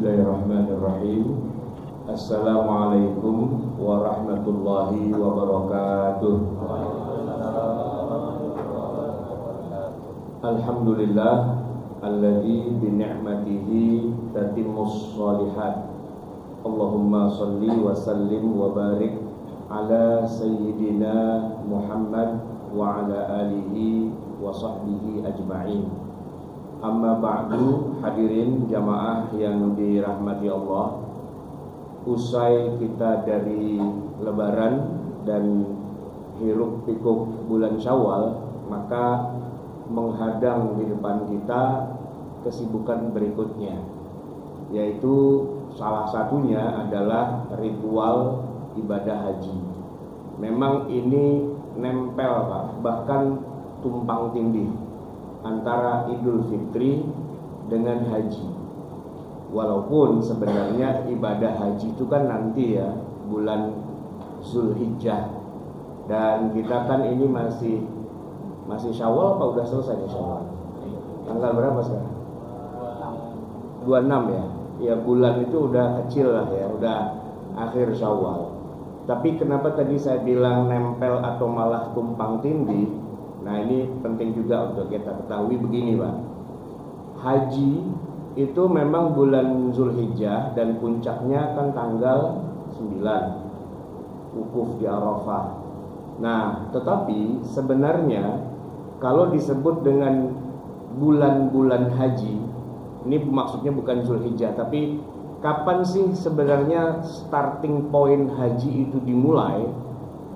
Bismillahirrahmanirrahim. Assalamualaikum warahmatullahi wabarakatuh. Alhamdulillah alladzi bi ni'matihi tatimmus shalihat. Allahumma shalli wa sallim wa barik ala sayyidina Muhammad wa ala alihi wa sahbihi ajma'in. Amma ba'du, hadirin jamaah yang dirahmati Allah. Usai kita dari lebaran dan hiruk pikuk bulan Syawal, maka menghadang di depan kita kesibukan berikutnya, yaitu salah satunya adalah ritual ibadah haji. Memang ini nempel Pak, bahkan tumpang tindih antara Idul Fitri dengan haji. Walaupun sebenarnya ibadah haji itu kan nanti ya, bulan Zulhijjah. Dan kita kan ini masih Syawal apa udah selesai nih Syawal? Tanggal berapa sekarang? 26 ya. Ya bulan itu udah kecil lah ya, udah akhir Syawal. Tapi kenapa tadi saya bilang nempel atau malah tumpang tindih? Nah ini penting juga untuk kita ketahui begini Pak. Haji itu memang bulan Zulhijjah dan puncaknya kan tanggal 9, wukuf di Arafah. Nah tetapi sebenarnya kalau disebut dengan bulan-bulan haji, ini maksudnya bukan Zulhijjah, tapi kapan sih sebenarnya starting point haji itu dimulai?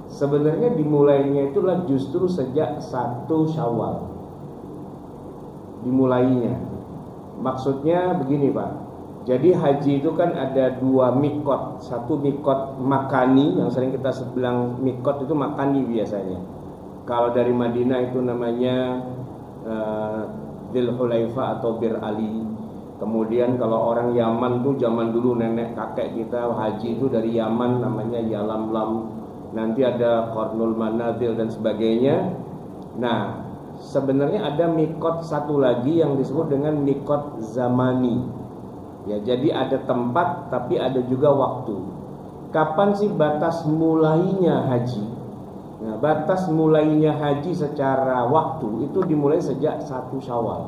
Sebenarnya dimulainya itulah justru sejak 1 Syawal. Dimulainya. Maksudnya begini Pak. Jadi haji itu kan ada 2 mikot. Satu mikot makani, yang sering kita bilang mikot itu makani biasanya. Kalau dari Madinah itu namanya Dzul Hulaifah atau Bir Ali. Kemudian kalau orang Yaman tuh zaman dulu nenek kakek kita haji itu dari Yaman namanya Yalamlam. Nanti ada Qarnul Manazil dan sebagainya. Nah, sebenarnya ada mikot satu lagi yang disebut dengan mikot zamani. Ya, jadi ada tempat tapi ada juga waktu. Kapan sih batas mulainya haji? Nah, batas mulainya haji secara waktu itu dimulai sejak 1 Syawal.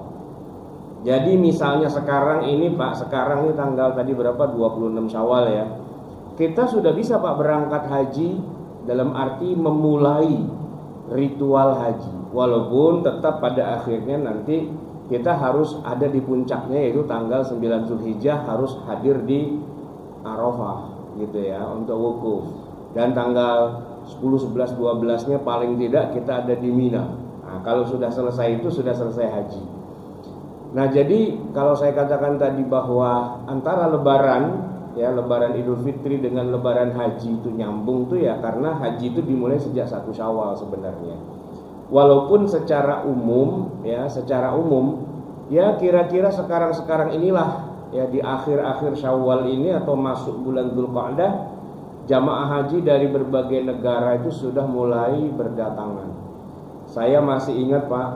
Jadi misalnya sekarang ini Pak, sekarang ini tanggal tadi berapa? 26 Syawal ya. Kita sudah bisa Pak berangkat haji dalam arti memulai ritual haji. Walaupun tetap pada akhirnya nanti kita harus ada di puncaknya, yaitu tanggal 9 Zulhijjah harus hadir di Arafah gitu ya untuk wukuf. Dan tanggal 10, 11, 12-nya paling tidak kita ada di Mina. Nah, kalau sudah selesai itu sudah selesai haji. Nah, jadi kalau saya katakan tadi bahwa antara lebaran ya, lebaran Idul Fitri dengan lebaran haji itu nyambung tuh ya karena haji itu dimulai sejak 1 Syawal sebenarnya. Walaupun secara umum ya kira-kira sekarang inilah ya di akhir-akhir Syawal ini atau masuk bulan Dzulqa'dah, jamaah haji dari berbagai negara itu sudah mulai berdatangan. Saya masih ingat Pak,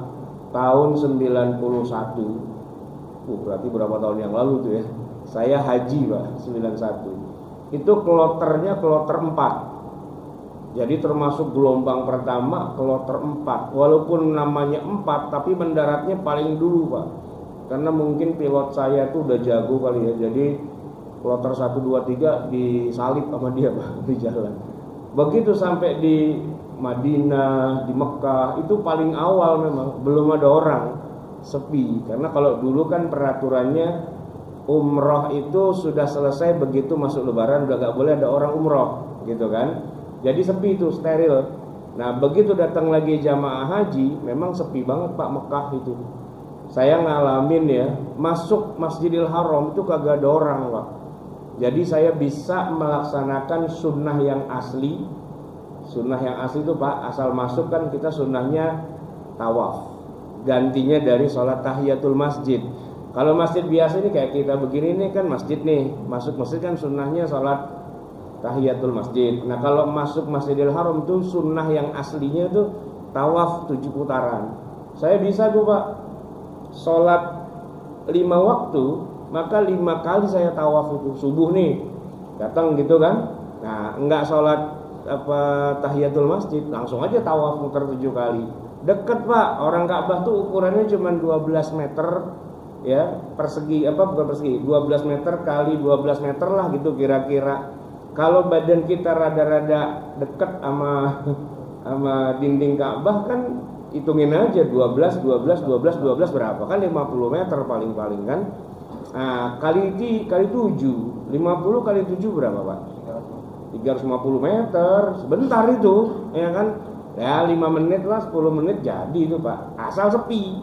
tahun 91. Berarti berapa tahun yang lalu tuh ya. Saya haji Pak, 91. Itu kloternya kloter 4. Jadi termasuk gelombang pertama kloter 4. Walaupun namanya 4 tapi mendaratnya paling dulu Pak. Karena mungkin pilot saya tuh udah jago kali ya. Jadi kloter 1, 2, 3 disalip sama dia Pak di jalan. Begitu sampai di Madinah, di Mekah, itu paling awal memang belum ada orang, sepi. Karena kalau dulu kan peraturannya umroh itu sudah selesai begitu masuk lebaran udah gak boleh ada orang umroh gitu kan. Jadi sepi itu, steril. Nah begitu datang lagi jamaah haji, memang sepi banget Pak Mekah itu. Saya ngalamin ya, masuk Masjidil Haram itu kagak ada orang Pak. Jadi saya bisa melaksanakan sunnah yang asli. Sunnah yang asli itu Pak, asal masuk kan kita sunnahnya tawaf. Gantinya dari sholat tahiyatul masjid. Kalau masjid biasa ini kayak kita begini nih kan masjid nih, masuk masjid kan sunnahnya sholat tahiyatul masjid. Nah kalau masuk Masjidil Haram itu sunnah yang aslinya tuh tawaf 7 putaran. Saya bisa tuh Pak sholat 5 waktu maka 5 kali saya tawaf itu. Subuh nih datang gitu kan, nah enggak sholat tahiyatul masjid, langsung aja tawaf muter 7 kali. Deket Pak, orang Ka'bah tuh ukurannya cuma 12 meter ya, persegi bukan persegi, 12 meter kali 12 meter lah gitu kira-kira. Kalau badan kita rada-rada deket sama dinding Ka'bah kan hitungin aja 12 berapa kan, 50 meter paling-paling kan. Nah, kali 7, 50 kali 7 berapa Pak? 350 meter, sebentar itu ya kan. Ya 5 menit lah, 10 menit jadi itu Pak, asal sepi.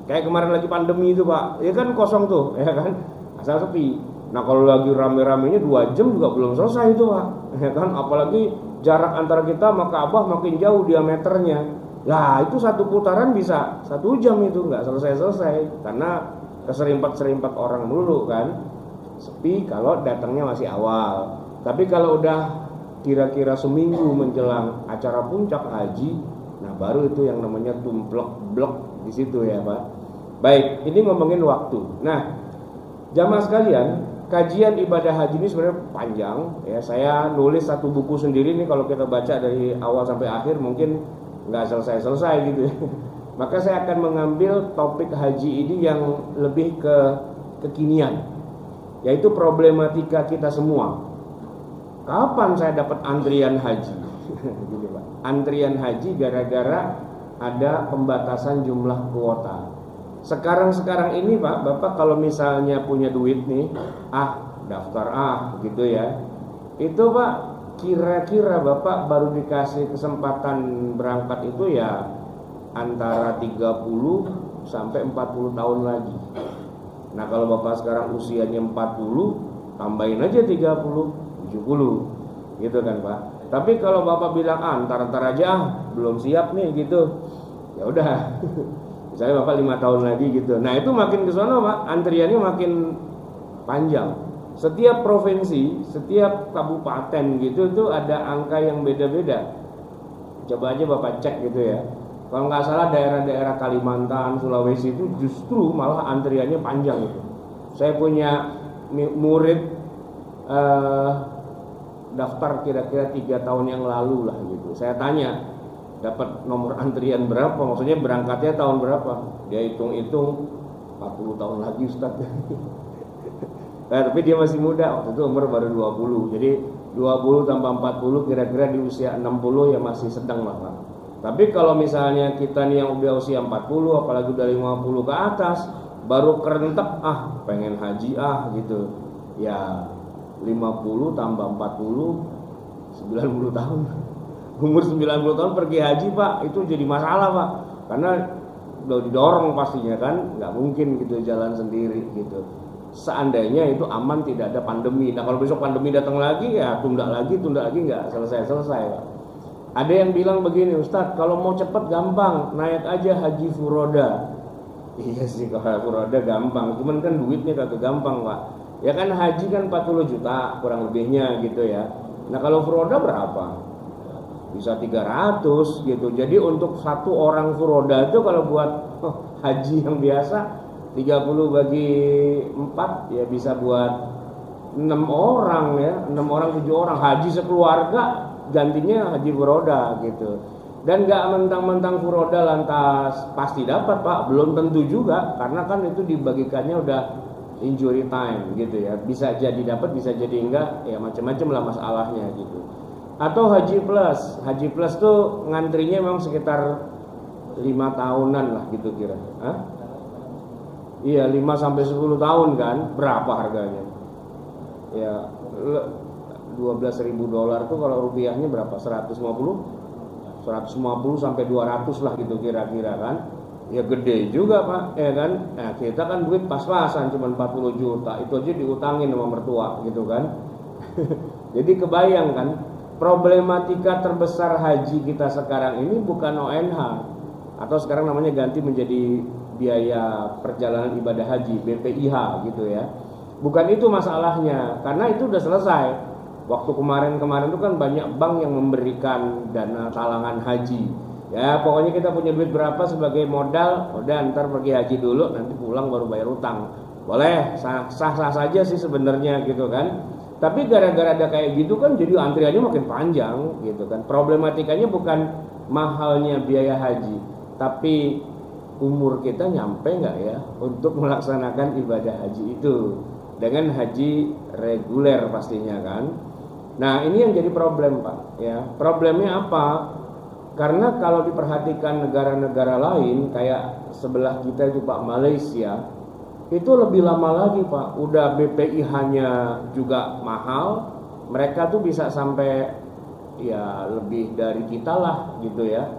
Kayak kemarin lagi pandemi itu Pak, ya kan kosong tuh ya kan, asal sepi. Nah kalau lagi rame-ramenya 2 jam juga belum selesai itu Pak, ya kan. Apalagi jarak antara kita sama Ka'bah makin jauh diameternya. Lah itu satu putaran bisa 1 jam itu, nggak selesai-selesai karena keserimpat-serimpat orang dulu kan. Sepi kalau datangnya masih awal. Tapi kalau udah kira-kira seminggu menjelang acara puncak haji, nah baru itu yang namanya tumplek-blek di situ ya Pak. Baik, ini ngomongin waktu. Nah, jamaah sekalian, kajian ibadah haji ini sebenarnya panjang ya. Saya nulis satu buku sendiri nih, kalau kita baca dari awal sampai akhir mungkin nggak selesai-selesai gitu ya. Maka saya akan mengambil topik haji ini yang lebih ke kekinian, yaitu problematika kita semua. Kapan saya dapat antrian haji? Gitu Pak. Antrian haji gara-gara ada pembatasan jumlah kuota. Sekarang ini Pak, Bapak kalau misalnya punya duit nih, daftar gitu ya. Itu Pak, kira-kira Bapak baru dikasih kesempatan berangkat itu ya antara 30 sampai 40 tahun lagi. Nah kalau Bapak sekarang usianya 40, tambahin aja 30, 70 gitu kan Pak. Tapi kalau Bapak bilang ntar aja belum siap nih gitu, ya udah misalnya Bapak 5 tahun lagi gitu. Nah itu makin ke sono Pak, antriannya makin panjang. Setiap provinsi, setiap kabupaten gitu itu ada angka yang beda-beda. Coba aja Bapak cek gitu ya. Kalau nggak salah daerah-daerah Kalimantan, Sulawesi itu justru malah antriannya panjang gitu. Saya punya murid daftar kira-kira 3 tahun yang lalu lah gitu. Saya tanya dapat nomor antrian berapa, maksudnya berangkatnya tahun berapa. Dia hitung-hitung 40 tahun lagi Ustaz. Nah, tapi dia masih muda, waktu itu umur baru 20. Jadi 20 tambah 40 kira-kira di usia 60 ya masih sedang lah Pak. Tapi kalau misalnya kita nih yang udah usia 40 apalagi udah 50 ke atas baru kerentek pengen haji gitu. Ya 50 tambah 40 90 tahun. Umur 90 tahun pergi haji Pak, itu jadi masalah Pak. Karena udah didorong pastinya kan, nggak mungkin gitu jalan sendiri gitu. Seandainya itu aman, tidak ada pandemi. Nah kalau besok pandemi datang lagi ya tunda lagi nggak selesai Pak. Ada yang bilang begini, Ustadz kalau mau cepat gampang, naik aja haji furoda. Iya sih kalau furoda gampang, cuman kan duitnya kagak gampang Pak. Ya kan haji kan 40 juta kurang lebihnya gitu ya. Nah kalau furoda berapa? Bisa 300 gitu. Jadi untuk satu orang furoda itu kalau buat haji yang biasa 30 bagi 4 ya bisa buat 6 orang ya, 6 orang 7 orang haji sekeluarga, gantinya haji furoda gitu. Dan gak mentang-mentang furoda lantas pasti dapat Pak, belum tentu juga, karena kan itu dibagikannya udah injury time gitu ya. Bisa jadi dapat, bisa jadi enggak, ya macam-macam lah masalahnya gitu. Atau haji plus tuh ngantrinya memang sekitar 5 tahunan lah gitu kira. Iya 5 sampai 10 tahun kan, berapa harganya? Ya $12.000 tuh kalau rupiahnya berapa? 150 sampai 200 lah gitu kira-kira kan. Ya gede juga Pak, ya kan. Nah kita kan duit pas-pasan cuma 40 juta, itu aja diutangin sama mertua gitu kan. Jadi kebayang kan, problematika terbesar haji kita sekarang ini bukan ONH, atau sekarang namanya ganti menjadi biaya perjalanan ibadah haji, BPIH gitu ya. Bukan itu masalahnya, karena itu udah selesai. Waktu kemarin itu kan banyak bank yang memberikan dana talangan haji. Ya pokoknya kita punya duit berapa sebagai modal, udah ntar pergi haji dulu, nanti pulang baru bayar utang. Boleh, sah-sah saja sih sebenarnya gitu kan. Tapi gara-gara ada kayak gitu kan jadi antriannya makin panjang gitu kan. Problematikanya bukan mahalnya biaya haji, tapi umur kita nyampe nggak ya untuk melaksanakan ibadah haji itu dengan haji reguler pastinya kan. Nah ini yang jadi problem Pak ya. Problemnya apa? Karena kalau diperhatikan negara-negara lain kayak sebelah kita itu Pak, Malaysia, itu lebih lama lagi Pak. Udah BPIH-nya juga mahal, mereka tuh bisa sampai ya lebih dari kita lah gitu ya.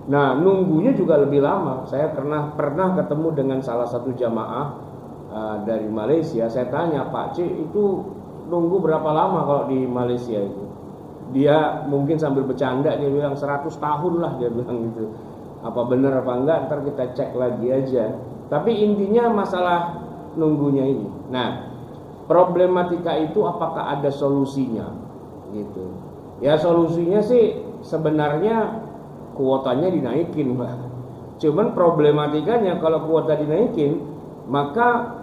Nah nunggunya juga lebih lama. Saya pernah ketemu dengan salah satu jamaah dari Malaysia. Saya tanya, Pak C itu nunggu berapa lama kalau di Malaysia itu? Dia mungkin sambil bercanda dia bilang 100 tahun lah, dia bilang gitu. Apa benar apa enggak ntar kita cek lagi aja. Tapi intinya masalah nunggunya ini. Nah, problematika itu apakah ada solusinya gitu. Ya solusinya sih sebenarnya kuotanya dinaikin, Pak. Cuman problematikanya kalau kuota dinaikin, maka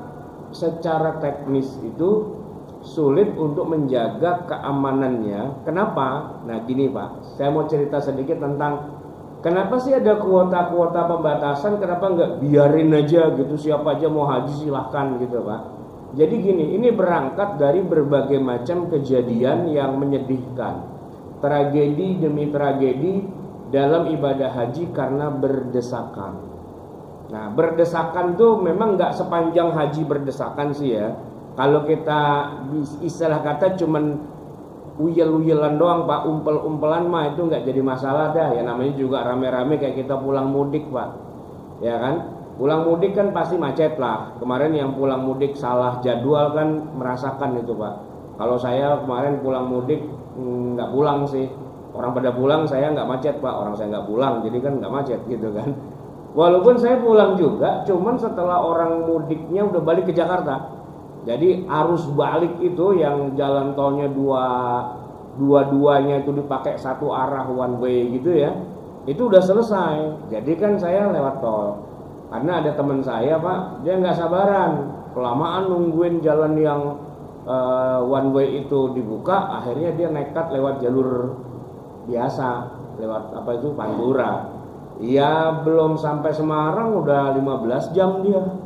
secara teknis itu sulit untuk menjaga keamanannya. Kenapa? Nah gini Pak, saya mau cerita sedikit tentang kenapa sih ada kuota-kuota pembatasan, kenapa nggak biarin aja gitu, siapa aja mau haji silahkan gitu Pak. Jadi gini, ini berangkat dari berbagai macam kejadian yang menyedihkan, tragedi demi tragedi dalam ibadah haji karena berdesakan. Nah berdesakan tuh memang nggak sepanjang haji berdesakan sih ya. Kalau kita istilah kata cuman uyel-uyelan doang Pak, umpel-umpelan mah itu nggak jadi masalah dah. Ya namanya juga rame-rame kayak kita pulang mudik Pak, ya kan? Pulang mudik kan pasti macet lah. Kemarin yang pulang mudik salah jadwal kan merasakan itu Pak. Kalau saya kemarin pulang mudik nggak pulang sih. Orang pada pulang, saya nggak macet Pak. Orang saya nggak pulang, jadi kan nggak macet gitu kan. Walaupun saya pulang juga, cuman setelah orang mudiknya udah balik ke Jakarta. Jadi arus balik itu yang jalan tolnya dua-duanya itu dipakai satu arah one way gitu ya, itu udah selesai. Jadi kan saya lewat tol. Karena ada teman saya Pak, dia nggak sabaran, kelamaan nungguin jalan yang one way itu dibuka, akhirnya dia nekat lewat jalur biasa, lewat apa itu Pantura. Ya belum sampai Semarang udah 15 jam dia.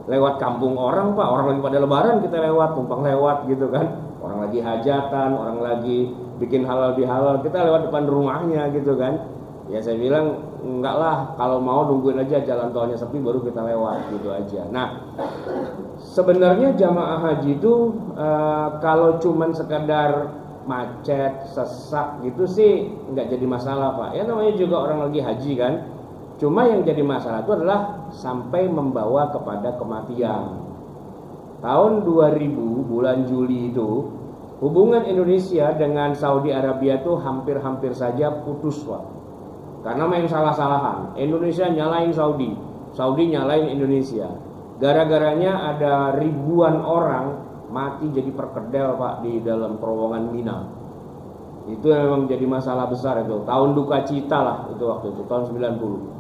Lewat kampung orang Pak, orang lagi pada lebaran kita lewat, tumpang lewat gitu kan. Orang lagi hajatan, orang lagi bikin halal bihalal, kita lewat depan rumahnya gitu kan. Ya saya bilang enggak lah, kalau mau nungguin aja jalan tolnya sepi baru kita lewat gitu aja. Nah sebenarnya jamaah haji itu kalau cuman sekadar macet, sesak gitu sih nggak jadi masalah Pak. Ya namanya juga orang lagi haji kan. Cuma yang jadi masalah itu adalah sampai membawa kepada kematian. Tahun 2000 bulan Juli itu hubungan Indonesia dengan Saudi Arabia itu hampir-hampir saja putus Pak. Karena main salah-salahan. Indonesia nyalain Saudi, Saudi nyalain Indonesia. Gara-garanya ada ribuan orang mati jadi perkedel Pak di dalam terowongan Mina. Itu memang jadi masalah besar itu. Tahun duka cita lah itu waktu itu, tahun 90.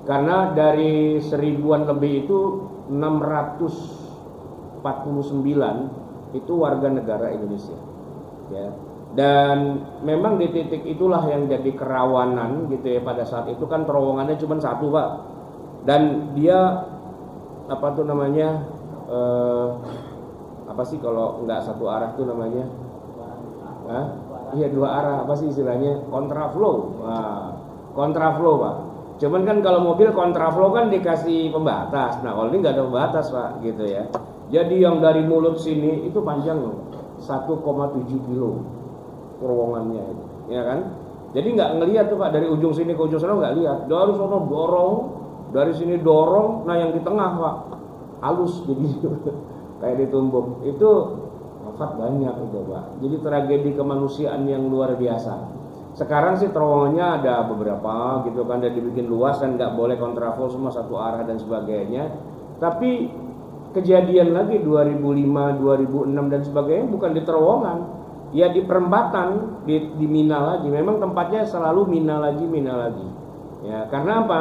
Karena dari 1000-an lebih itu 649 itu warga negara Indonesia ya. Dan memang di titik itulah yang jadi kerawanan gitu ya. Pada saat itu kan terowongannya cuma satu Pak. Dan dia apa tuh namanya apa sih kalau nggak satu arah tuh namanya? Iya dua arah, apa sih istilahnya? Kontraflow. Nah, kontraflow Pak. Cuman kan kalau mobil kontraflow kan dikasih pembatas. Nah kalau ini nggak ada pembatas Pak gitu ya. Jadi yang dari mulut sini itu panjang 1,7 kilo terowongannya itu, ya kan? Jadi nggak ngelihat tuh Pak dari ujung sini ke ujung sana, nggak lihat. Dari sana dorong, dari sini dorong. Nah yang di tengah Pak halus jadi kayak ditumbuk. Itu wafat banyak itu Pak. Jadi tragedi kemanusiaan yang luar biasa. Sekarang sih terowongannya ada beberapa gitu kan, dan dibikin luas dan nggak boleh kontraflow semua satu arah dan sebagainya. Tapi kejadian lagi 2005, 2006 dan sebagainya bukan di terowongan, ya di perempatan di Mina lagi. Memang tempatnya selalu Mina lagi. Ya karena apa?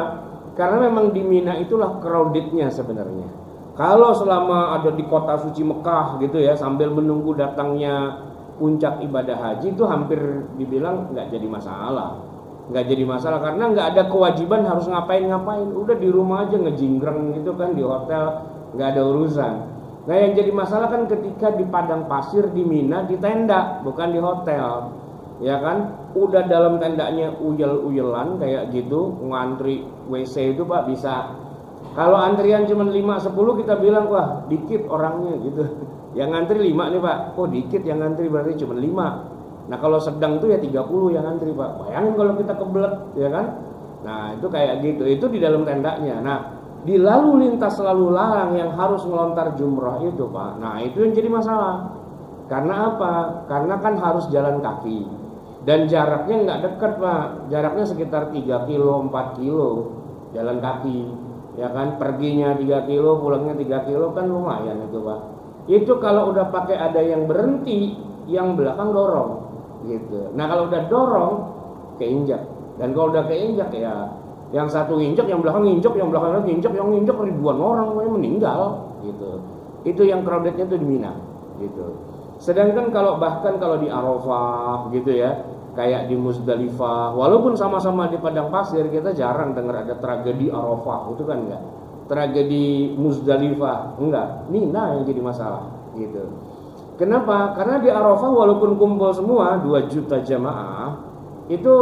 Karena memang di Mina itulah crowdednya sebenarnya. Kalau selama ada di kota suci Mekah gitu ya, sambil menunggu datangnya puncak ibadah haji, itu hampir dibilang nggak jadi masalah. Nggak jadi masalah karena nggak ada kewajiban harus ngapain-ngapain. Udah di rumah aja ngejinggreng gitu kan, di hotel nggak ada urusan. Nah yang jadi masalah kan ketika di padang pasir di Mina di tenda, bukan di hotel, ya kan? Udah dalam tendanya uyel-uyelan kayak gitu, ngantri WC itu Pak bisa. Kalau antrian cuma 5-10 kita bilang wah dikit orangnya gitu. Yang ngantri 5 nih Pak, oh dikit yang ngantri berarti cuma 5. Nah kalau sedang tuh ya 30 yang ngantri Pak. Bayangin kalau kita kebelet ya kan. Nah itu kayak gitu, itu di dalam tendanya. Nah di lalu lintas lalu lalang yang harus melontar jumrah itu Pak, nah itu yang jadi masalah. Karena apa? Karena kan harus jalan kaki dan jaraknya nggak dekat Pak, jaraknya sekitar 3 kilo 4 kilo jalan kaki, ya kan, perginya 3 kilo pulangnya 3 kilo kan lumayan itu Pak. Itu kalau udah pakai ada yang berhenti, yang belakang dorong gitu. Nah kalau udah dorong keinjak, dan kalau udah keinjak ya yang satu injak, yang belakang injak, yang belakang lagi injak, yang injak ribuan orang meninggal gitu. Itu yang crowdednya tuh di Mina gitu. Sedangkan kalau bahkan kalau di Arafah gitu ya, kayak di Muzdalifah, walaupun sama-sama di padang pasir, kita jarang dengar ada tragedi Arafah, itu kan enggak. Tragedi Muzdalifah enggak, Mina yang jadi masalah gitu. Kenapa? Karena di Arafah walaupun kumpul semua 2 juta jamaah, itu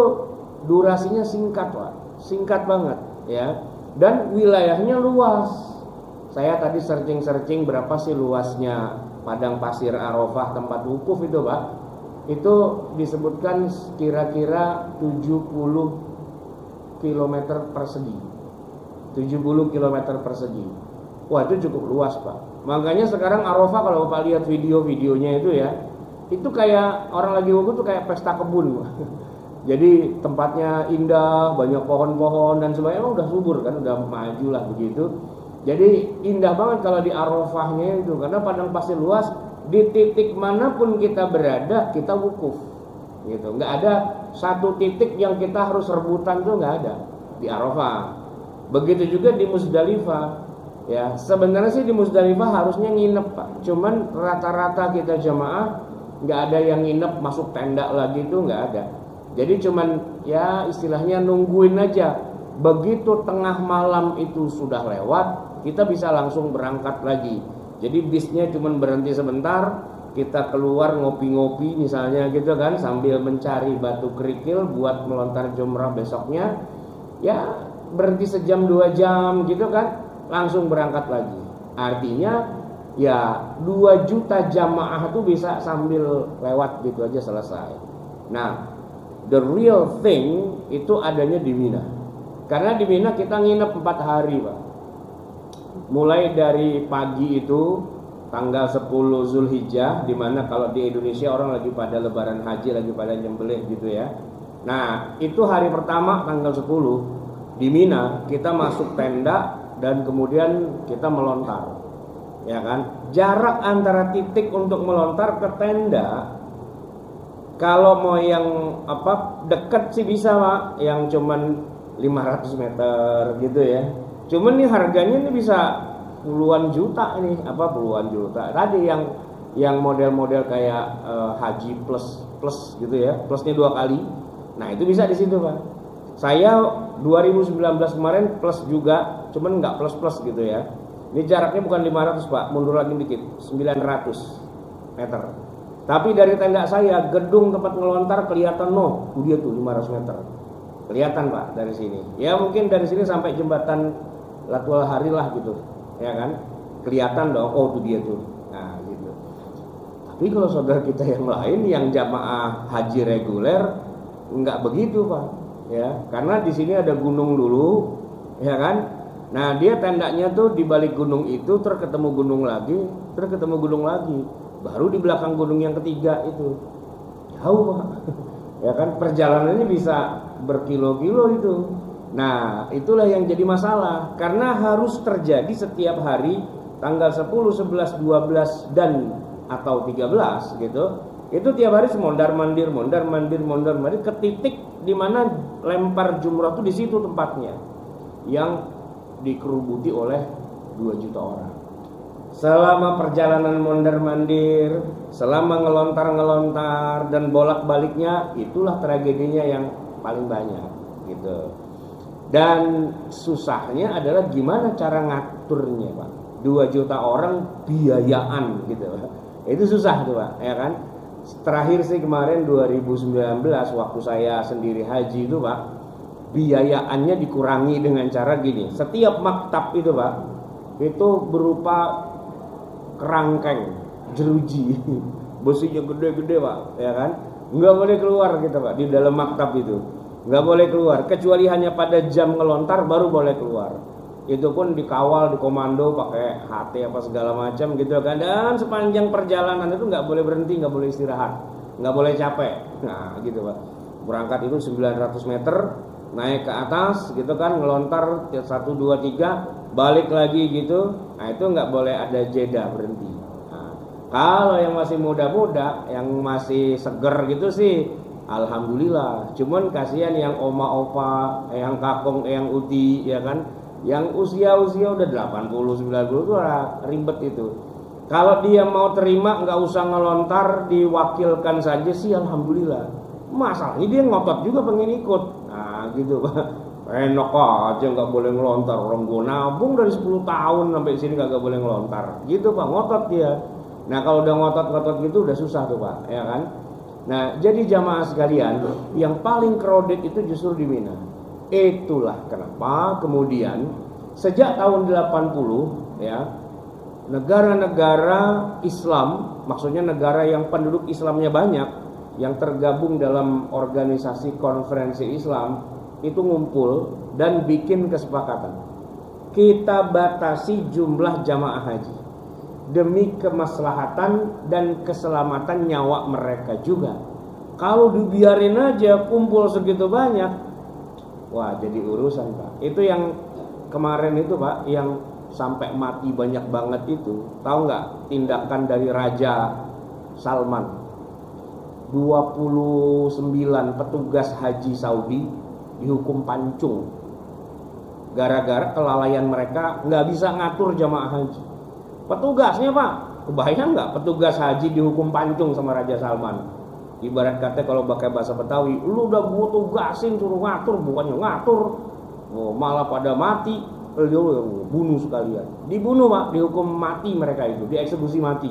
durasinya singkat Pak. Singkat banget ya, dan wilayahnya luas. Saya tadi searching berapa sih luasnya padang pasir Arafah tempat wukuf itu Pak. Itu disebutkan kira-kira 70 km persegi. 70 km persegi. Wah itu cukup luas Pak. Makanya sekarang Arafah kalau Bapak lihat video-videonya itu ya, itu kayak orang lagi wukuf tuh kayak pesta kebun. Jadi tempatnya indah, banyak pohon-pohon dan sebagainya, emang udah subur kan, udah maju lah begitu. Jadi indah banget kalau di Arafahnya itu, karena padang pasir luas, di titik manapun kita berada kita wukuf, gitu. Nggak ada satu titik yang kita harus rebutan tuh nggak ada di Arafah. Begitu juga di Muzdalifah, ya. Sebenarnya sih di Muzdalifah harusnya nginep Pak, cuman rata-rata kita jamaah nggak ada yang nginep masuk tenda lagi tuh nggak ada. Jadi cuman ya istilahnya nungguin aja. Begitu tengah malam itu sudah lewat, kita bisa langsung berangkat lagi. Jadi bisnya cuman berhenti sebentar, kita keluar ngopi-ngopi misalnya gitu kan, sambil mencari batu kerikil buat melontar jumrah besoknya. Ya berhenti sejam 2 jam gitu kan, langsung berangkat lagi. Artinya ya 2 juta jamaah itu bisa sambil lewat gitu aja selesai. Nah the real thing itu adanya di Mina. Karena di Mina kita nginep 4 hari Pak. Mulai dari pagi itu tanggal 10 Zulhijjah, dimana kalau di Indonesia orang lagi pada lebaran haji, lagi pada nyembelih gitu ya. Nah itu hari pertama tanggal 10 di Mina kita masuk tenda dan kemudian kita melontar, ya kan. Jarak antara titik untuk melontar ke tenda, kalau mau yang dekat sih bisa Pak, yang cuman 500 meter gitu ya. Cuman nih harganya nih bisa puluhan juta nih, puluhan juta. Tadi yang model-model kayak haji plus gitu ya, plusnya 2 kali. Nah itu bisa di situ Pak. Saya 2019 kemarin plus juga, cuman nggak plus gitu ya. Ini jaraknya bukan 500 Pak, mundur lagi dikit, 900 meter. Tapi dari tenda saya, gedung tempat ngelontar kelihatan dia tuh 500 meter. Kelihatan Pak dari sini. Ya mungkin dari sini sampai jembatan Latul Hari lah gitu, ya kan? Kelihatan dong, tuh dia tuh. Nah gitu. Tapi kalau saudara kita yang lain yang jamaah haji reguler nggak begitu Pak, ya. Karena di sini ada gunung dulu, ya kan? Nah dia tendanya tuh di balik gunung itu, terus ketemu gunung lagi, terus ketemu gunung lagi. Baru di belakang gunung yang ketiga itu jauh Pak, ya kan, perjalanannya bisa berkilo-kilo itu. Nah itulah yang jadi masalah, karena harus terjadi setiap hari tanggal 10, 11, 12 dan atau 13 gitu. Itu tiap hari mondar mandir ke titik di mana lempar jumrah itu di situ tempatnya yang dikerubuti oleh 2 juta orang. selama perjalanan mondar-mandir, selama ngelontar-ngelontar dan bolak-baliknya, itulah tragedinya yang paling banyak gitu. Dan susahnya adalah gimana cara ngaturnya, Pak. 2 juta orang biayaan gitu. Itu susah tuh, Pak, ya kan? Terakhir sih kemarin 2019 waktu saya sendiri haji itu, Pak, biayaannya dikurangi dengan cara gini. Setiap maktab itu, Pak, itu berupa kerangkeng, jeruji, besinya gede-gede, Pak, ya kan? Nggak boleh keluar gitu, Pak, di dalam maktab itu. Nggak boleh keluar, kecuali hanya pada jam ngelontar baru boleh keluar. Itu pun dikawal, dikomando pakai HT apa segala macam gitu kan. Dan sepanjang perjalanan itu nggak boleh berhenti, nggak boleh istirahat, nggak boleh capek. Nah gitu, Pak. Berangkat itu 900 meter, naik ke atas gitu kan, ngelontar 1, 2, 3, balik lagi gitu. Nah itu nggak boleh ada jeda berhenti. Nah, kalau yang masih muda-muda, yang masih seger gitu sih, alhamdulillah. Cuman kasihan yang oma-opa, yang kakong, yang uti, ya kan, yang usia-usia udah 80, 90 itu ribet itu. Kalau dia mau terima nggak usah ngelontar, diwakilkan saja sih alhamdulillah. Masalahnya dia ngotot juga pengen ikut. Nah gitu, Pak. Enak aja nggak boleh ngelontar, orang gue nabung dari 10 tahun sampai sini kagak boleh ngelontar. Gitu, Pak, ngotot dia. Nah kalau udah ngotot-ngotot gitu udah susah tuh, Pak, ya kan? Nah, jadi jamaah sekalian, yang paling crowded itu justru di Mina. Itulah kenapa kemudian sejak tahun 80 ya, negara-negara Islam, maksudnya negara yang penduduk Islamnya banyak, yang tergabung dalam organisasi konferensi Islam, itu ngumpul dan bikin kesepakatan. Kita batasi jumlah jamaah haji demi kemaslahatan dan keselamatan nyawa mereka juga. Kalau dibiarin aja kumpul segitu banyak, wah jadi urusan, Pak. Itu yang kemarin itu, Pak, yang sampai mati banyak banget itu. Tahu nggak tindakan dari Raja Salman? 29 petugas haji Saudi dihukum pancung gara-gara kelalaian mereka nggak bisa ngatur jamaah haji. Petugasnya, Pak, kebayang nggak petugas haji dihukum pancung sama Raja Salman? Ibarat kata kalau pakai bahasa Betawi, lu udah gua tugasin suruh ngatur, bukannya ngatur, malah pada mati, bunuh sekalian. Dibunuh, Pak, dihukum mati mereka itu, dieksekusi mati.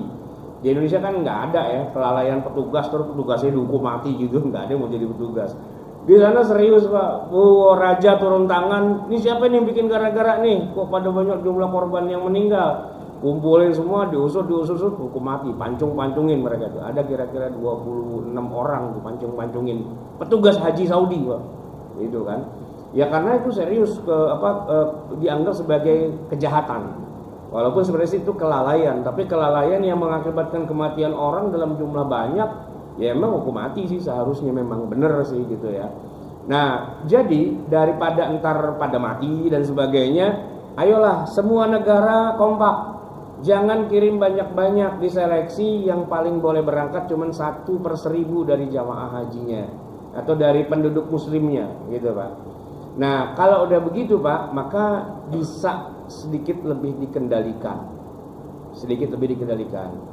Di Indonesia kan nggak ada ya kelalaian petugas terus petugasnya dihukum mati gitu, nggak ada yang mau jadi petugas. Di sana serius, Pak. Raja turun tangan, ini siapa nih yang bikin gara-gara nih? Kok pada banyak jumlah korban yang meninggal? Kumpulin semua, diusut, hukum mati, pancungin mereka tuh. Ada kira-kira 26 orang tuh pancungin petugas haji Saudi, Pak. Itu kan. Ya karena itu serius dianggap sebagai kejahatan. Walaupun sebenarnya itu kelalaian, tapi kelalaian yang mengakibatkan kematian orang dalam jumlah banyak, ya emang hukum mati sih seharusnya, memang bener sih gitu ya. Nah, jadi daripada entar pada mati dan sebagainya, ayolah semua negara kompak. Jangan kirim banyak-banyak, diseleksi yang paling boleh berangkat cuman 1/1000 dari jamaah hajinya atau dari penduduk muslimnya gitu, Pak. Nah, kalau udah begitu, Pak, maka bisa sedikit lebih dikendalikan.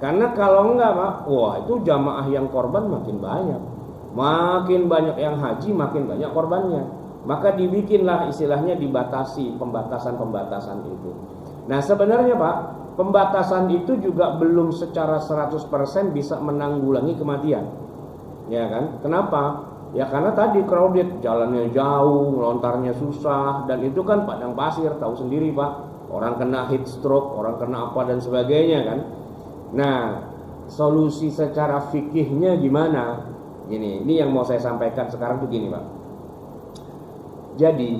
Karena kalau enggak, Pak, wah itu jamaah yang korban makin banyak. Makin banyak yang haji, makin banyak korbannya. Maka dibikinlah istilahnya dibatasi, pembatasan itu. Nah, sebenarnya, Pak, pembatasan itu juga belum secara 100% bisa menanggulangi kematian. Ya kan? Kenapa? Ya karena tadi crowded, jalannya jauh, ngelontarnya susah, dan itu kan padang pasir, tahu sendiri, Pak. Orang kena heat stroke, orang kena apa dan sebagainya kan. Nah, solusi secara fikihnya gimana? Ini yang mau saya sampaikan sekarang tuh gini, Pak. Jadi,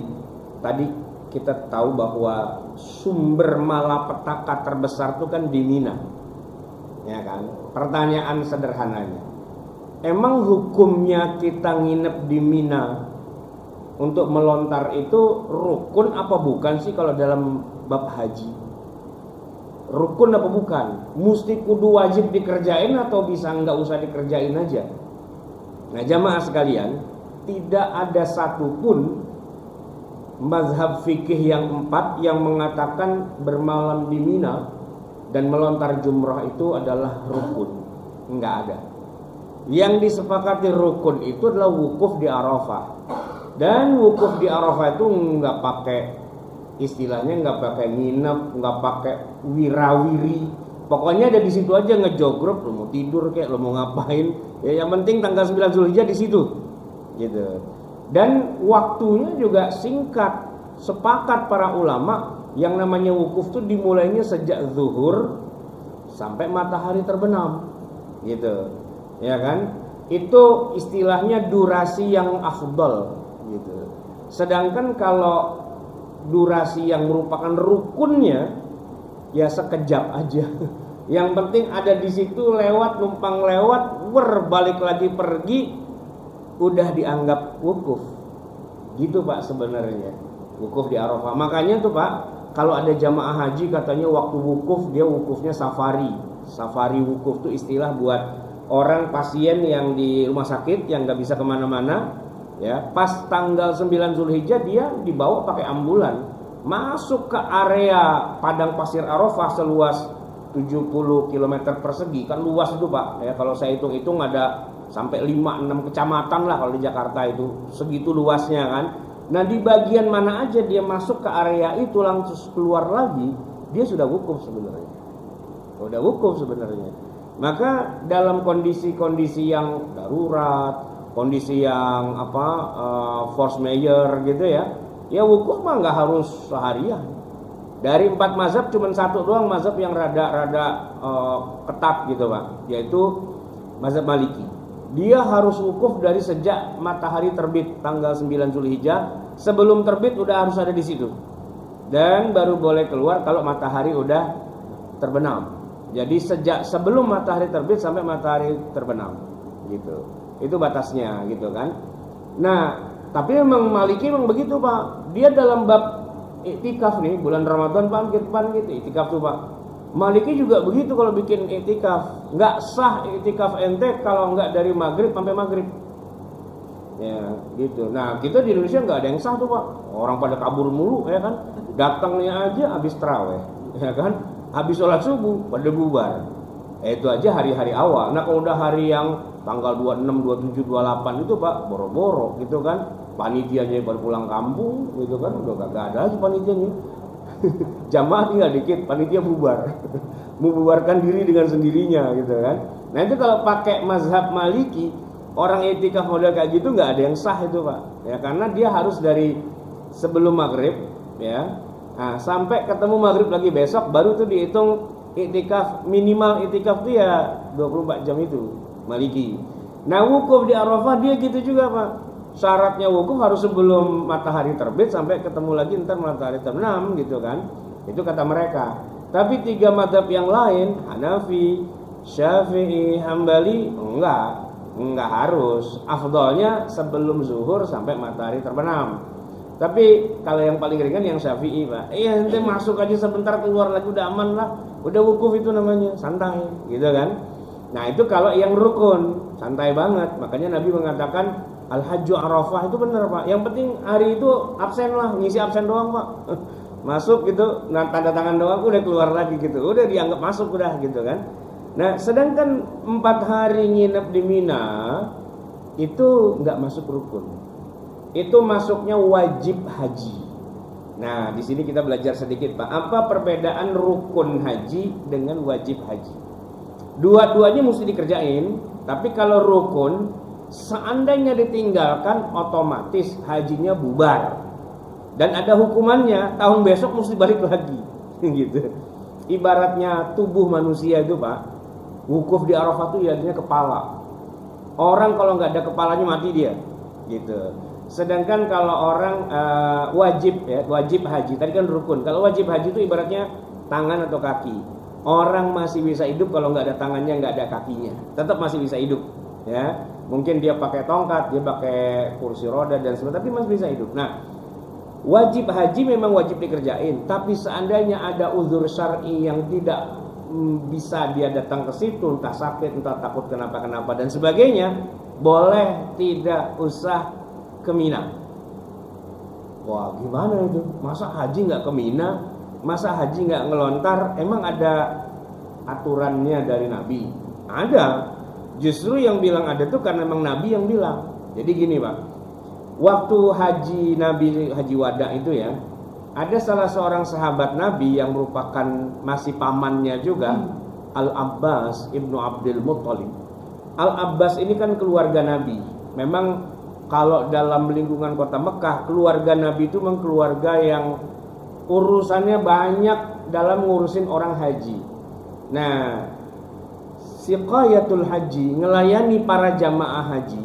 tadi kita tahu bahwa sumber malapetaka terbesar itu kan di Mina. Ya kan? Pertanyaan sederhananya, emang hukumnya kita nginep di Mina untuk melontar itu rukun apa bukan sih kalau dalam bab haji? Rukun apa bukan? Mesti kudu wajib dikerjain atau bisa nggak usah dikerjain aja? Nah, jamaah sekalian, tidak ada satupun mazhab fikih yang 4 yang mengatakan bermalam di Mina dan melontar jumrah itu adalah rukun. Enggak ada. Yang disepakati rukun itu adalah wukuf di Arafah. Dan wukuf di Arafah itu enggak pakai, istilahnya enggak pakai nginep, enggak pakai wirawiri. Pokoknya ada di situ aja ngejogrok, lo mau tidur kayak lo mau ngapain, ya yang penting tanggal 9 Zulhijjah di situ. Gitu. Dan waktunya juga singkat. Sepakat para ulama yang namanya wukuf itu dimulainya sejak zuhur sampai matahari terbenam. Gitu. Ya kan? Itu istilahnya durasi yang afdal gitu. Sedangkan kalau durasi yang merupakan rukunnya ya sekejap aja. Yang penting ada di situ, lewat, numpang lewat, balik lagi pergi, udah dianggap wukuf. Gitu Pak sebenarnya. Wukuf di Arafah. Makanya tuh Pak, kalau ada jamaah haji katanya waktu wukuf dia wukufnya safari. Safari wukuf itu istilah buat orang pasien yang di rumah sakit yang nggak bisa kemana-mana. Ya, pas tanggal 9 Zulhijjah dia dibawa pakai ambulan masuk ke area padang pasir Arafah seluas 70 km persegi. Kan luas itu Pak ya, kalau saya hitung-hitung ada sampai 5-6 kecamatan lah kalau di Jakarta itu, segitu luasnya kan. Nah di bagian mana aja dia masuk ke area itu langsung keluar lagi, dia sudah wukuf sebenarnya. Sudah wukuf sebenarnya. Maka dalam kondisi-kondisi yang darurat, kondisi yang force majeure gitu ya wukuf mah nggak harus seharian. Dari 4 mazhab cuma satu doang mazhab yang rada ketat gitu Pak, yaitu mazhab Maliki. Dia harus wukuf dari sejak matahari terbit tanggal 9 Zulhijjah. Sebelum terbit udah harus ada di situ. Dan baru boleh keluar kalau matahari udah terbenam. Jadi sejak sebelum matahari terbit sampai matahari terbenam gitu. Itu batasnya gitu kan. Nah, tapi memang Maliki memang begitu Pak. Dia dalam bab iktikaf nih, bulan Ramadan Pak depan gitu, iktikaf tuh Pak. Maliki juga begitu kalau bikin iktikaf. Enggak sah iktikaf ente kalau enggak dari maghrib sampai maghrib. Ya, gitu. Nah, kita di Indonesia enggak ada yang sah tuh Pak. Orang pada kabur mulu ya kan. Datangnya aja habis tarawih, ya kan? Habis sholat subuh pada bubar. Itu aja hari-hari awal. Nah, kalau udah hari yang tanggal 26, 27, 28 itu Pak, boro-boro gitu kan. Panitianya baru pulang kampung gitu kan, udah kagak ada lagi panitianya. Jamaah tinggal dikit, panitia bubar. Membubarkan diri dengan sendirinya gitu kan. Nah, itu kalau pakai mazhab Maliki, orang iktikaf model kayak gitu nggak ada yang sah itu Pak. Ya, karena dia harus dari sebelum maghrib ya. Nah, sampai ketemu maghrib lagi besok baru tuh dihitung iktikaf, minimal iktikaf itu ya 24 jam itu Maliki. Nah, wukuf di Arafah dia gitu juga Pak. Syaratnya wukuf harus sebelum matahari terbit sampai ketemu lagi ntar matahari terbenam gitu kan. Itu kata mereka. Tapi 3 mazhab yang lain, Hanafi, Syafi'i, Hambali, enggak harus. Afdalnya sebelum zuhur sampai matahari terbenam. Tapi kalau yang paling ringan yang Syafi'i Pak. Iya, nanti masuk aja sebentar keluar lagi udah aman lah. Udah wukuf itu namanya, santai gitu kan. Nah, itu kalau yang rukun, santai banget. Makanya Nabi mengatakan Al-Hajju Arafah itu benar Pak. Yang penting hari itu absen lah, ngisi absen doang Pak. Masuk gitu, nah tanda tangan doang udah keluar lagi gitu. Udah dianggap masuk udah gitu kan. Nah, sedangkan 4 hari nginep di Mina itu enggak masuk rukun. Itu masuknya wajib haji. Nah, di sini kita belajar sedikit Pak. Apa perbedaan rukun haji dengan wajib haji? Dua-duanya mesti dikerjain, tapi kalau rukun seandainya ditinggalkan otomatis hajinya bubar. Dan ada hukumannya, tahun besok mesti balik lagi. Gitu. Ibaratnya tubuh manusia itu Pak, wukuf di Arafah itu jadinya kepala. Orang kalau nggak ada kepalanya mati dia. Gitu. Sedangkan kalau orang wajib haji, tadi kan rukun. Kalau wajib haji itu ibaratnya tangan atau kaki. Orang masih bisa hidup kalau nggak ada tangannya, nggak ada kakinya, tetap masih bisa hidup. Ya, mungkin dia pakai tongkat, dia pakai kursi roda dan sebagainya, tapi masih bisa hidup. Nah, wajib haji memang wajib dikerjain, tapi seandainya ada uzur syar'i yang tidak bisa dia datang ke situ, entah sakit, entah takut kenapa-kenapa dan sebagainya, boleh tidak usah ke Mina. Wah, gimana itu? Masa haji nggak ke Mina? Masa haji nggak ngelontar? Emang ada aturannya dari Nabi? Ada. Justru yang bilang ada tuh karena memang Nabi yang bilang. Jadi gini Pak, waktu haji Nabi, haji wada itu ya, ada salah seorang sahabat Nabi yang merupakan masih pamannya juga, Al-Abbas ibnu Abdul Muttalib. Al-Abbas ini kan keluarga Nabi. Memang kalau dalam lingkungan kota Mekah, keluarga Nabi itu memang keluarga yang urusannya banyak dalam ngurusin orang haji. Nah, siqayatul haji, ngelayani para jamaah haji,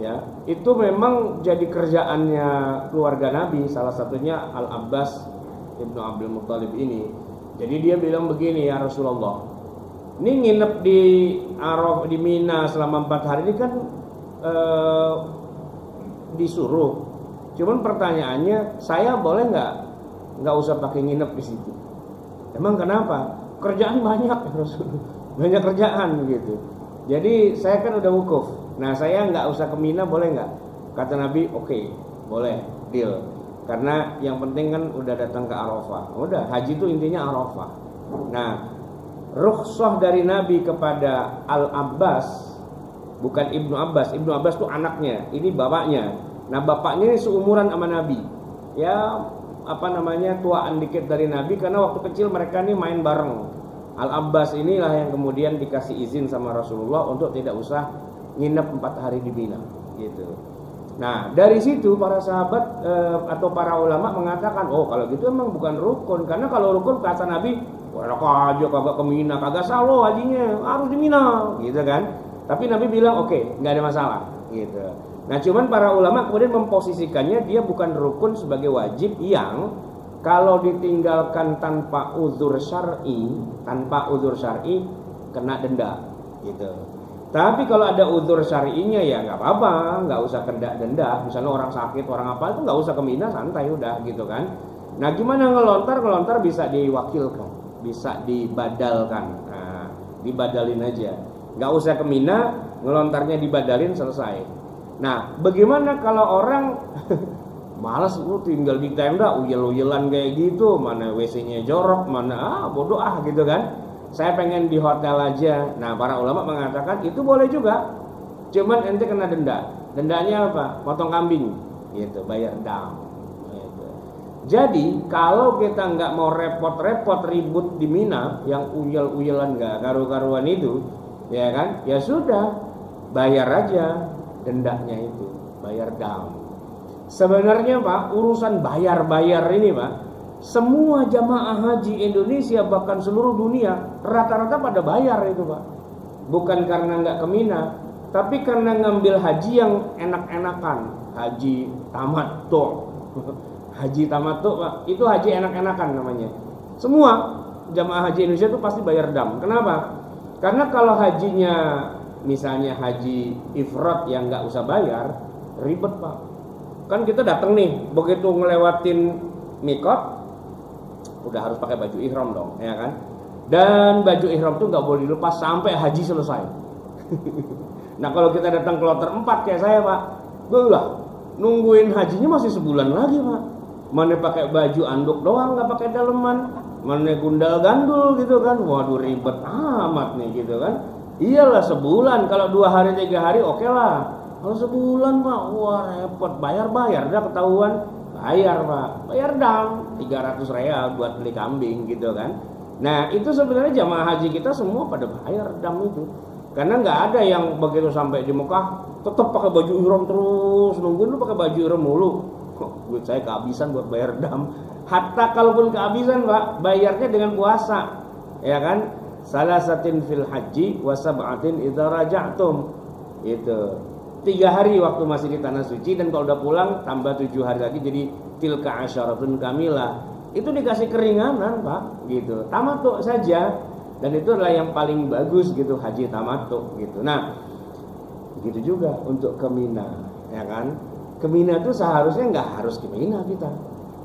ya, itu memang jadi kerjaannya keluarga Nabi. Salah satunya Al-Abbas ibnu Abdul Muttalib ini. Jadi dia bilang begini, ya Rasulullah, ini nginep di Arafah di Mina selama 4 hari ini kan disuruh. Cuman pertanyaannya, saya boleh nggak usah pakai nginep di situ? Emang kenapa? Kerjaan banyak, banyak kerjaan gitu. Jadi saya kan udah wukuf. Nah saya nggak usah ke Mina boleh nggak? Kata Nabi, oke, boleh, deal. Karena yang penting kan udah datang ke Arafah. Udah, haji itu intinya Arafah. Nah, rukhsah dari Nabi kepada Al-Abbas, bukan Ibnu Abbas. Ibnu Abbas itu anaknya, ini bapaknya. Nah bapaknya ini seumuran sama Nabi. Ya tuaan dikit dari Nabi, karena waktu kecil mereka ini main bareng. Al-Abbas inilah yang kemudian dikasih izin sama Rasulullah untuk tidak usah nginep 4 hari di Mina gitu. Nah dari situ para sahabat atau para ulama mengatakan, oh kalau gitu emang bukan rukun. Karena kalau rukun kata Nabi, wah aja kagak ke Mina, kagak salo hajinya, harus di Mina gitu kan. Tapi Nabi bilang oke, nggak ada masalah gitu. Nah cuman para ulama kemudian memposisikannya dia bukan rukun sebagai wajib yang kalau ditinggalkan tanpa uzur syar'i kena denda gitu. Tapi kalau ada uzur syar'inya ya nggak apa-apa, nggak usah kena denda. Misalnya orang sakit, orang apa itu nggak usah ke Mina, santai udah gitu kan. Nah gimana ngelontar bisa diwakilkan, bisa dibadalkan. Nah dibadalin aja, nggak usah ke Mina, ngelontarnya dibadalin, selesai. Nah, bagaimana kalau orang malas tinggal di tenda, uyel-uyelan kayak gitu, mana WC-nya jorok, mana bodoh gitu kan. Saya pengen di hotel aja. Nah, para ulama mengatakan itu boleh juga. Cuman ente kena denda. Dendanya apa? Potong kambing gitu, bayar dam. Gitu. Jadi, kalau kita nggak mau repot-repot ribut di Mina yang uyel-uyelan nggak karu-karuan itu, ya kan? Ya sudah, bayar aja dendanya itu, bayar dam. Sebenarnya Pak, urusan bayar-bayar ini Pak, semua jamaah haji Indonesia bahkan seluruh dunia rata-rata pada bayar itu Pak. Bukan karena nggak ke Mina, tapi karena ngambil haji yang enak-enakan, haji tamattu. Haji tamattu Pak, itu haji enak-enakan namanya. Semua jamaah haji Indonesia itu pasti bayar dam. Kenapa? Karena kalau hajinya misalnya haji ifrat yang nggak usah bayar, ribet Pak. Kan kita datang nih, begitu ngelewatin mikot, udah harus pakai baju ihram dong, ya kan? Dan baju ihram tuh nggak boleh dilepas sampai haji selesai. Nah kalau kita datang kloter 4 kayak saya Pak, udah nungguin hajinya masih sebulan lagi Pak. Mana pakai baju anduk doang, nggak pakai daleman, mana gundal gandul gitu kan? Waduh ribet amat nih gitu kan? Iyalah sebulan, kalau 2 hari 3 hari oke lah. Kalau sebulan Pak, wah repot, bayar dah ketahuan, bayar Pak, bayar dam 300 real buat beli kambing gitu kan. Nah itu sebenarnya jamaah haji kita semua pada bayar dam itu, karena nggak ada yang begitu sampai di Mekah tetap pakai baju ihram terus, nungguin lu pakai baju ihram mulu. Duit saya kehabisan buat bayar dam. Hatta kalaupun kehabisan Pak, bayarnya dengan puasa, ya kan? Salasatin fil haji wa sab'atin idza raja'tum. Itu 3 hari waktu masih di tanah suci, dan kalau udah pulang tambah 7 hari lagi, jadi tilka asyaratun kamilah. Itu dikasih keringanan Pak gitu. Tamattu saja, dan itu adalah yang paling bagus gitu, haji tamattu gitu. Nah begitu juga untuk ke Mina, ya kan? Ke Mina itu seharusnya nggak harus ke Mina kita.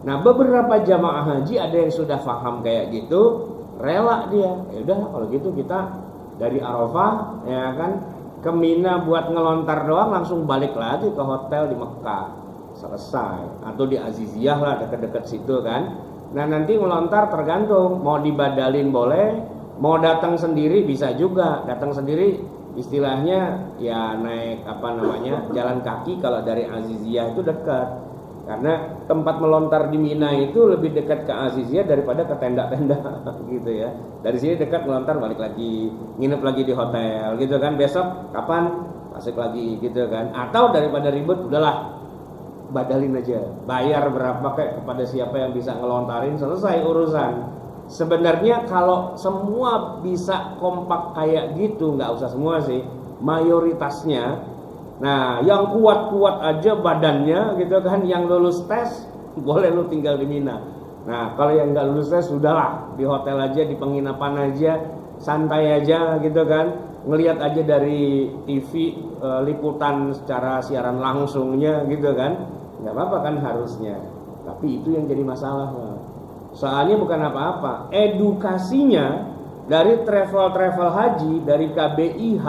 Nah beberapa jamaah haji ada yang sudah paham kayak gitu, rela dia, ya udah kalau gitu kita dari Arafah, ya kan, ke Mina buat ngelontar doang, langsung balik lagi ke hotel di Mekah, selesai. Atau di Aziziyah lah, dekat-dekat situ kan. Nah nanti ngelontar tergantung, mau dibadalin boleh, Mau datang sendiri bisa juga. Datang sendiri istilahnya ya naik jalan kaki. Kalau dari Aziziyah itu dekat. Karena tempat melontar di Mina itu lebih dekat ke Aziziyah daripada ke tenda-tenda gitu ya. Dari sini dekat, melontar balik lagi, nginep lagi di hotel gitu kan. Besok kapan masuk lagi gitu kan. Atau daripada ribet, udahlah badalin aja, bayar berapa kayak kepada siapa yang bisa ngelontarin, selesai urusan. Sebenarnya kalau semua bisa kompak kayak gitu, nggak usah semua sih, mayoritasnya. Nah, yang kuat-kuat aja badannya gitu kan, yang lulus tes boleh lu tinggal di Mina. Nah, kalau yang nggak lulus tes sudahlah di hotel aja, di penginapan aja, santai aja gitu kan, ngelihat aja dari TV liputan secara siaran langsungnya gitu kan, nggak apa-apa kan harusnya. Tapi itu yang jadi masalah. Soalnya bukan apa-apa, edukasinya dari travel haji, dari KBIH,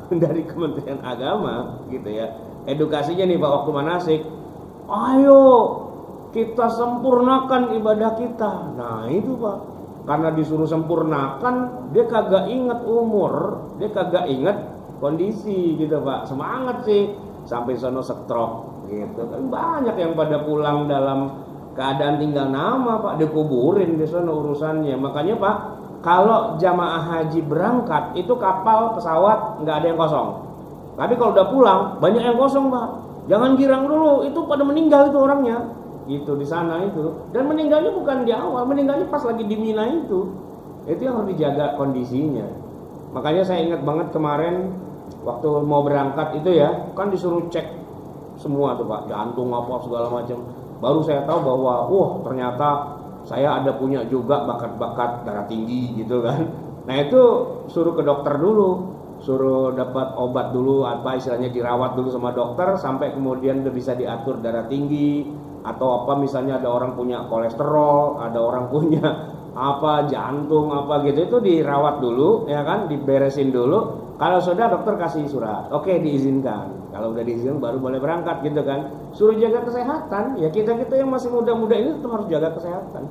dari Kementerian Agama gitu ya. Edukasinya nih Pak waktu manasik, ayo kita sempurnakan ibadah kita. Nah itu Pak, karena disuruh sempurnakan, dia kagak inget umur, dia kagak inget kondisi gitu Pak. Semangat sih, sampai sono stroke gitu kan. Banyak yang pada pulang dalam keadaan tinggal nama Pak, dikuburin di sana urusannya. Makanya Pak, kalau jamaah haji berangkat itu kapal, pesawat nggak ada yang kosong. Tapi kalau udah pulang banyak yang kosong Pak. Jangan girang dulu, itu pada meninggal itu orangnya. Gitu di sana itu. Dan meninggalnya bukan di awal, meninggalnya pas lagi di Mina itu. Itu yang harus dijaga kondisinya. Makanya saya ingat banget kemarin waktu mau berangkat itu ya, kan disuruh cek semua tuh Pak, jantung apa segala macam. Baru saya tahu bahwa ternyata saya ada punya juga bakat-bakat darah tinggi gitu kan. Nah itu suruh ke dokter dulu, suruh dapat obat dulu, apa istilahnya dirawat dulu sama dokter sampai kemudian udah bisa diatur darah tinggi. Atau apa misalnya ada orang punya kolesterol, ada orang punya apa jantung apa gitu, itu dirawat dulu ya kan, diberesin dulu. Kalau sudah dokter kasih surat, oke diizinkan. Kalau udah diizinkan baru boleh berangkat gitu kan. Suruh jaga kesehatan, ya kita yang masih muda-muda ini tetap harus jaga kesehatan.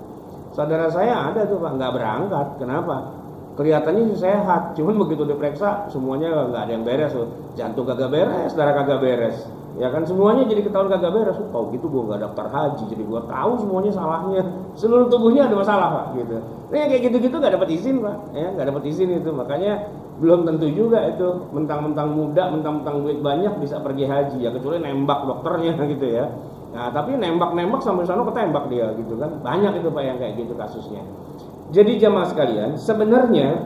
Saudara saya ada tuh Pak nggak berangkat, kenapa? Kelihatannya sehat, cuman begitu diperiksa semuanya nggak ada yang beres tuh. Jantung kagak beres, darah kagak beres. Ya kan semuanya jadi ketahuan kagak beres. Tahu gitu gue nggak daftar haji, jadi gue tahu semuanya salahnya. Seluruh tubuhnya ada masalah Pak gitu. Nah kayak gitu-gitu nggak dapat izin Pak, ya nggak dapat izin itu. Makanya belum tentu juga itu mentang-mentang muda, mentang-mentang duit banyak bisa pergi haji ya, kecuali nembak dokternya gitu ya. Nah tapi nembak sampai sana ketembak dia gitu kan. Banyak itu Pak yang kayak gitu kasusnya. Jadi jamaah sekalian, sebenarnya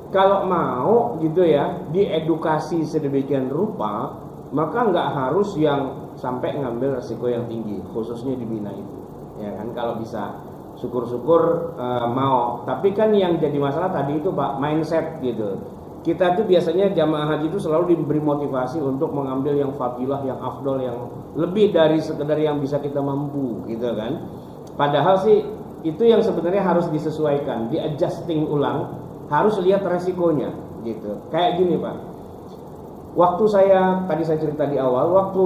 kalau mau gitu ya diedukasi sedemikian rupa, maka nggak harus yang sampai ngambil resiko yang tinggi, khususnya di Mina itu. Ya kan kalau bisa syukur-syukur mau. Tapi kan yang jadi masalah tadi itu Pak, mindset gitu. Kita tuh biasanya jamaah haji itu selalu diberi motivasi untuk mengambil yang fadilah, yang afdol, yang lebih dari sekedar yang bisa kita mampu gitu kan. Padahal sih itu yang sebenarnya harus disesuaikan, di-adjusting ulang, harus lihat resikonya gitu. Kayak gini Pak, waktu tadi saya cerita di awal, waktu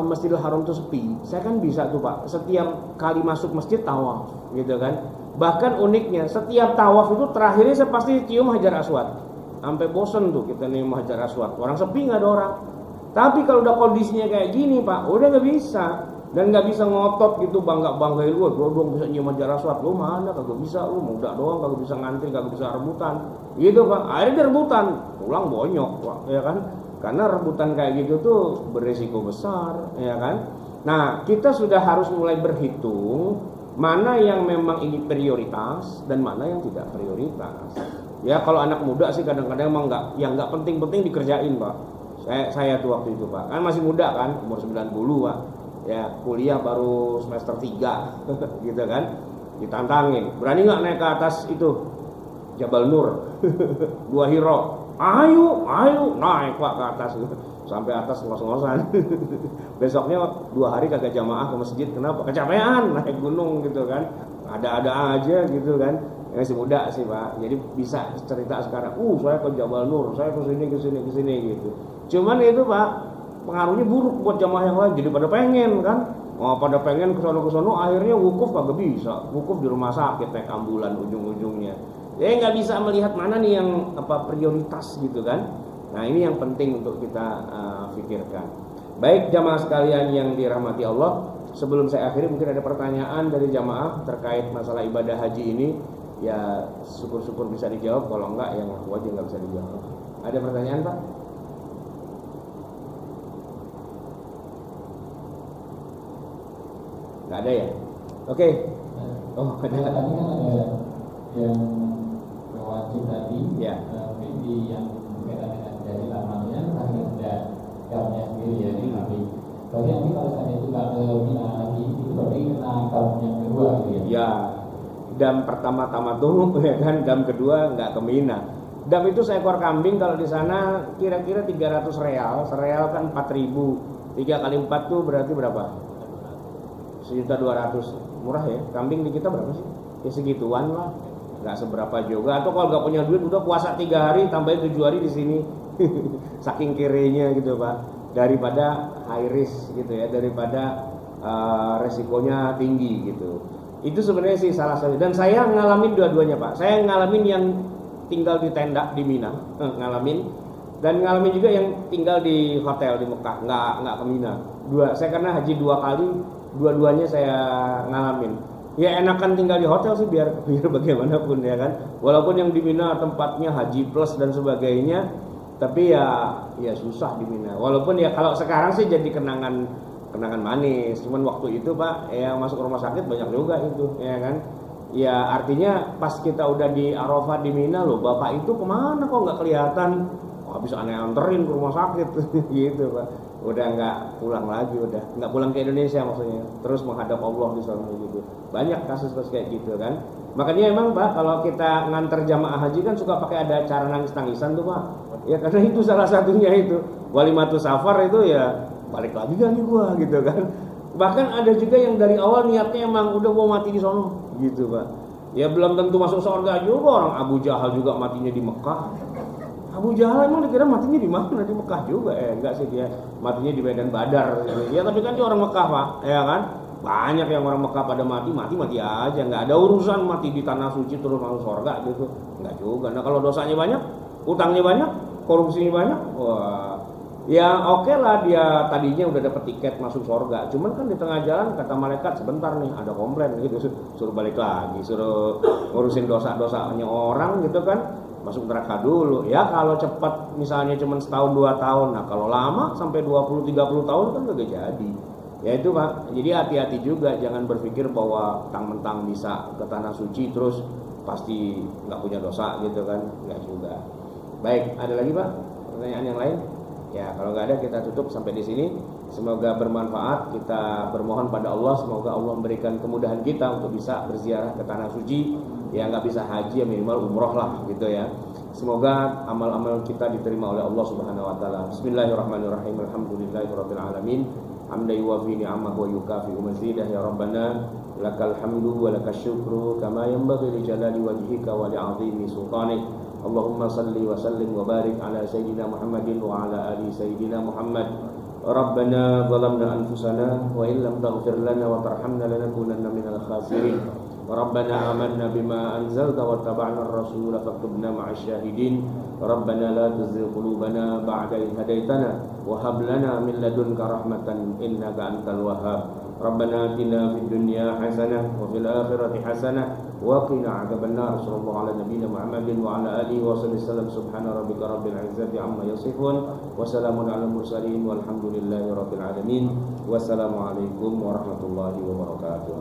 Masjidil Haram itu sepi, saya kan bisa tuh Pak, setiap kali masuk masjid tawaf gitu kan. Bahkan uniknya, setiap tawaf itu terakhirnya saya pasti cium Hajar Aswad. Sampai bosen tuh kita nih Hajar Aswad, orang sepi nggak ada orang. Tapi kalau udah kondisinya kayak gini Pak, udah nggak bisa. Dan nggak bisa ngotot gitu banggain gue dong bisa nyium Hajar Aswad. Lu mana kagak bisa, lu muda doang kagak bisa ngantri, kagak bisa rebutan gitu Pak. Akhirnya dia rebutan, pulang bonyok Pak, ya kan. Karena rebutan kayak gitu tuh beresiko besar ya kan. Nah kita sudah harus mulai berhitung mana yang memang ini prioritas dan mana yang tidak prioritas. Ya kalau anak muda sih kadang-kadang emang nggak penting-penting dikerjain Pak. Saya tuh waktu itu Pak, kan masih muda kan, umur 90 Pak. Ya kuliah baru semester 3 gitu kan, ditantangin, berani nggak naik ke atas itu Jabal Nur Gua Hiro, ayo naik Pak ke atas gitu. Sampai atas ngos-ngosan besoknya 2 hari kagak jamaah ke masjid. Kenapa? Kecapean naik gunung gitu kan, ada aja gitu kan. Masih muda sih Pak, jadi bisa cerita sekarang, saya ke Jabal Nur, saya ke sini gitu. Cuman itu Pak pengaruhnya buruk buat jamaah yang lain, jadi pada pengen kan, pada pengen kesono akhirnya wukuf kagak bisa, wukuf di rumah sakit naik ambulan ujung-ujungnya. Nggak bisa melihat mana nih yang prioritas gitu kan. Nah ini yang penting untuk kita pikirkan. Baik jamaah sekalian yang dirahmati Allah, sebelum saya akhiri mungkin ada pertanyaan dari jamaah terkait masalah ibadah haji ini. Ya syukur-syukur bisa dijawab, kalau enggak yang aku aja nggak bisa dijawab. Ada pertanyaan Pak? Nggak ada ya? Oke. Oh ada. Tadi kan ada yang wajib tadi, Ya. di yang berkaitan dengan dari lamanya, ada kaumnya sendiri ya di kami. Berarti nanti kalau saya itu nggak ke Mina lagi, itu berarti kena kaum yang kedua gitu ya? Ya, dam pertama-tama tuh ya kan, dam kedua nggak ke Mina. Dam itu seekor kambing kalau di sana kira-kira 300 real, sereal kan 4.000, 3 kali 4 tuh berarti berapa? 1.200.000, murah ya. Kambing di kita berapa sih? Ya segituan lah, nggak seberapa juga. Atau kalau nggak punya duit udah puasa 3 hari, tambahin 7 hari di sini, saking kirenya gitu Pak. Daripada high risk gitu ya, daripada resikonya tinggi gitu. Itu sebenarnya sih salah satu. Dan saya ngalamin dua-duanya Pak. Saya ngalamin yang tinggal di tenda di Mina, ngalamin, dan ngalamin juga yang tinggal di hotel di Mekah, nggak ke Mina. Saya karena haji 2 kali, dua-duanya saya ngalamin. Ya enakan tinggal di hotel sih biar bagaimanapun ya kan. Walaupun yang di Mina tempatnya haji plus dan sebagainya, tapi ya susah di Mina. Walaupun ya kalau sekarang sih jadi kenangan manis. Cuman waktu itu Pak, ya masuk rumah sakit banyak juga itu, ya kan. Ya artinya pas kita udah di Arafah di Mina loh, bapak itu kemana kok nggak kelihatan? Habis aneh anterin ke rumah sakit gitu Pak. Udah nggak pulang lagi, udah nggak pulang ke Indonesia maksudnya. Terus menghadap Allah di sana gitu. Banyak kasus-kasus kayak gitu kan. Makanya emang Pak kalau kita nganter jamaah haji kan suka pakai ada cara nangis-nangisan tuh Pak. Ya karena itu salah satunya itu. Walimatus safar itu ya balik lagi kan nih gua gitu kan. Bahkan ada juga yang dari awal niatnya emang udah mau mati di sono gitu Pak. Ya belum tentu masuk surga juga, orang Abu Jahal juga matinya di Mekah. Abu Jahal emang dikira matinya di mana? Di Mekah juga. Enggak sih, dia matinya di Medan Badar. Ya tapi kan dia orang Mekah Pak, ya kan? Banyak yang orang Mekah pada mati aja, nggak ada urusan mati di tanah suci terus masuk surga gitu. Enggak juga. Nah kalau dosanya banyak, utangnya banyak, korupsinya banyak, wah ya oke lah dia tadinya udah dapet tiket masuk surga, cuman kan di tengah jalan kata malaikat sebentar nih ada komplain gitu, suruh balik lagi, suruh ngurusin dosa-dosanya orang gitu kan, masuk neraka dulu. Ya kalau cepat misalnya cuman setahun 2 tahun, nah kalau lama sampai 20-30 tahun kan gak jadi. Ya itu Pak, jadi hati-hati juga, jangan berpikir bahwa mentang-mentang bisa ke tanah suci terus pasti nggak punya dosa gitu kan, nggak juga. Baik, ada lagi Pak pertanyaan yang lain? Ya kalau nggak ada kita tutup sampai di sini. Semoga bermanfaat. Kita bermohon pada Allah semoga Allah memberikan kemudahan kita untuk bisa berziarah ke tanah suci. Ya nggak bisa haji ya minimal umroh lah gitu ya. Semoga amal-amal kita diterima oleh Allah Subhanahu Wa Taala. Bismillahirrahmanirrahim. Alhamdulillahirabbil alamin. Hamdan yuwafi ni'amahu wa yukafi'u mazidah ya Rabbana. Lakal hamdu wa lakas syukru kama yanbaghi li jalali wajhika wa li 'azimi sultanik. Allahumma salli wa sallim wa barik ala sayyidina Muhammadin wa ala ali sayyidina Muhammad. Rabbana zalamna anfusana wa in lam taghfir lana wa tarhamna lanakunanna minal khasirin. Rabbana amanna bima anzalta wa taba'na ar-rasula faktubna ma'asy syahidin. Rabbana la tuzigh qulubana ba'da idh hadaitana wa hab lana min ladunka rahmatan innaka antal wahhab. Rabbana atina fid dunya hasanah wa fil akhirati hasanah wa qina adzabannar. Sallallahu ala nabiyyina Muhammadin wa ala alihi wa sallam. Subhana rabbika rabbil izzati amma yasifun wa salamun alal mursalin walhamdulillahi rabbil alamin. Wassalamualaikum warahmatullahi wabarakatuh.